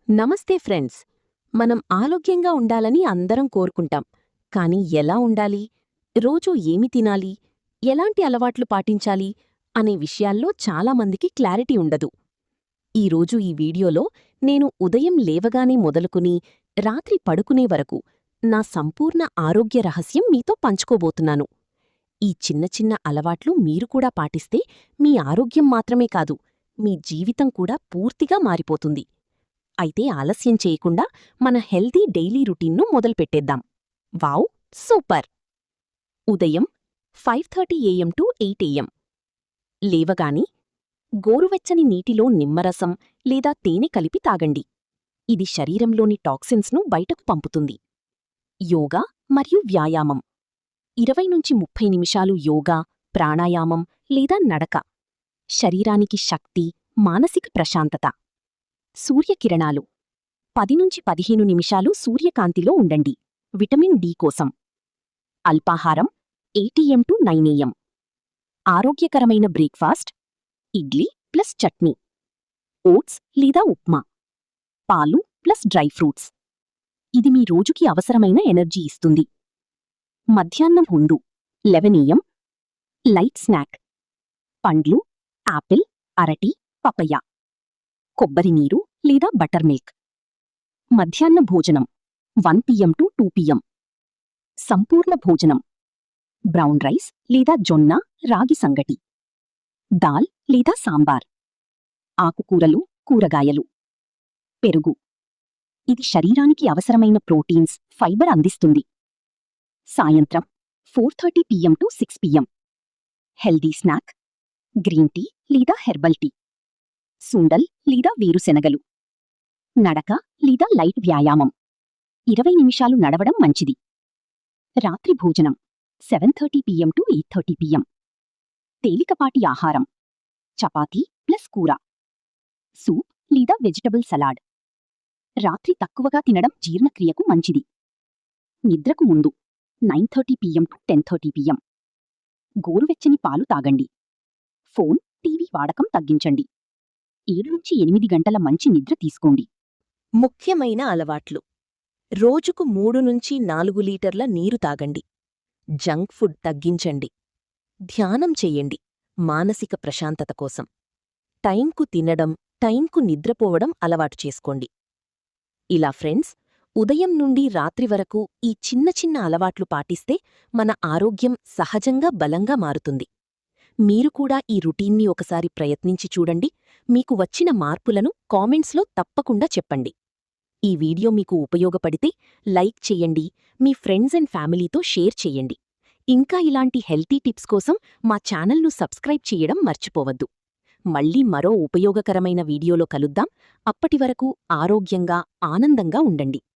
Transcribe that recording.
నమస్తే ఫ్రెండ్స్. మనం ఆరోగ్యంగా ఉండాలని అందరం కోరుకుంటాం. కానీ ఎలా ఉండాలి? రోజూ ఏమి తినాలి? ఎలాంటి అలవాట్లు పాటించాలి? అనే విషయాల్లో చాలామందికి క్లారిటీ ఉండదు. ఈరోజు ఈ వీడియోలో నేను ఉదయం లేవగానే మొదలుకుని రాత్రి పడుకునే వరకు నా సంపూర్ణ ఆరోగ్య రహస్యం మీతో పంచుకోబోతున్నాను. ఈ చిన్న చిన్న అలవాట్లు మీరు కూడా పాటిస్తే మీ ఆరోగ్యం మాత్రమే కాదు, మీ జీవితం కూడా పూర్తిగా మారిపోతుంది. అయితే ఆలస్యం చేయకుండా మన హెల్తీ డైలీ రొటీన్ను మొదలుపెట్టేద్దాం. Wow, super! ఉదయం 5:30 AM టు 8 AM లేవగాని గోరువెచ్చని నీటిలో నిమ్మరసం లేదా తేనె కలిపి తాగండి. ఇది శరీరంలోని టాక్సిన్స్ను బయటకు పంపుతుంది. యోగా మరియు వ్యాయామం 20-30 నిమిషాలు యోగా, ప్రాణాయామం లేదా నడక. శరీరానికి శక్తి, మానసిక ప్రశాంతత. సూర్యకిరణాలు 10-15 నిమిషాలు సూర్యకాంతిలో ఉండండి, విటమిన్ డి కోసం. అల్పాహారం 8 AM టు 9 AM. ఆరోగ్యకరమైన breakfast idli plus chutney, oats లేదా ఉప్మా, పాలు ప్లస్ డ్రై ఫ్రూట్స్. ఇది మీ రోజుకి అవసరమైన ఎనర్జీ ఇస్తుంది. మధ్యాహ్నం ముందు 11 AM లైట్ స్నాక్, పండ్లు, యాపిల్, అరటి, పపయ్య, కొబ్బరి నీరు లేదా బటర్ మిల్క్. మధ్యాహ్న భోజనం 1 PM టు 2 PM. సంపూర్ణ భోజనం బ్రౌన్ రైస్ లేదా జొన్న, రాగి సంగటి, దాల్ లేదా సాంబార్, ఆకుకూరలు, కూరగాయలు, పెరుగు. ఇది శరీరానికి అవసరమైన ప్రోటీన్స్, ఫైబర్ అందిస్తుంది. సాయంత్రం 4:30 PM to 6 PM. Healthy snack green tea లేదా హెర్బల్ టీ, సుండల్ లేదా వేరుశెనగలు. నడక లేదా లైట్ వ్యాయామం 20 నిమిషాలు నడవడం మంచిది. రాత్రి భోజనం 7:30 PM టు 8:30 PM. తేలికపాటి ఆహారం చపాతీ ప్లస్ కూర, సూప్ లేదా వెజిటబుల్ సలాడ్. రాత్రి తక్కువగా తినడం జీర్ణక్రియకు మంచిది. నిద్రకు ముందు 9:30 PM టు 10:30 PM. గోరువెచ్చని పాలు తాగండి. ఫోన్, టీవీ వాడకం తగ్గించండి. 7-8 గంటల మంచి నిద్ర తీసుకోండి. ముఖ్యమైన అలవాట్లు: రోజుకు 3-4 లీటర్ల నీరు తాగండి. జంక్ ఫుడ్ తగ్గించండి. ధ్యానం చెయ్యండి, మానసిక ప్రశాంతత కోసం. టైంకు తినడం, టైంకు నిద్రపోవడం అలవాటు చేసుకోండి. ఇలా ఫ్రెండ్స్, ఉదయం నుండి రాత్రి వరకు ఈ చిన్న చిన్న అలవాట్లు పాటిస్తే మన ఆరోగ్యం సహజంగా బలంగా మారుతుంది. మీరు కూడా ఈ రొటీన్ని ఒకసారి ప్రయత్నించి చూడండి. మీకు వచ్చిన మార్పులను కామెంట్స్లో తప్పకుండా చెప్పండి. ఈ వీడియో మీకు ఉపయోగపడితే లైక్ చెయ్యండి, మీ ఫ్రెండ్స్ అండ్ ఫ్యామిలీతో షేర్ చెయ్యండి. ఇంకా ఇలాంటి హెల్తీ టిప్స్ కోసం మా ఛానల్ను సబ్స్క్రైబ్ చెయ్యడం మర్చిపోవద్దు. మళ్ళీ మరో ఉపయోగకరమైన వీడియోలో కలుద్దాం. అప్పటివరకు ఆరోగ్యంగా, ఆనందంగా ఉండండి.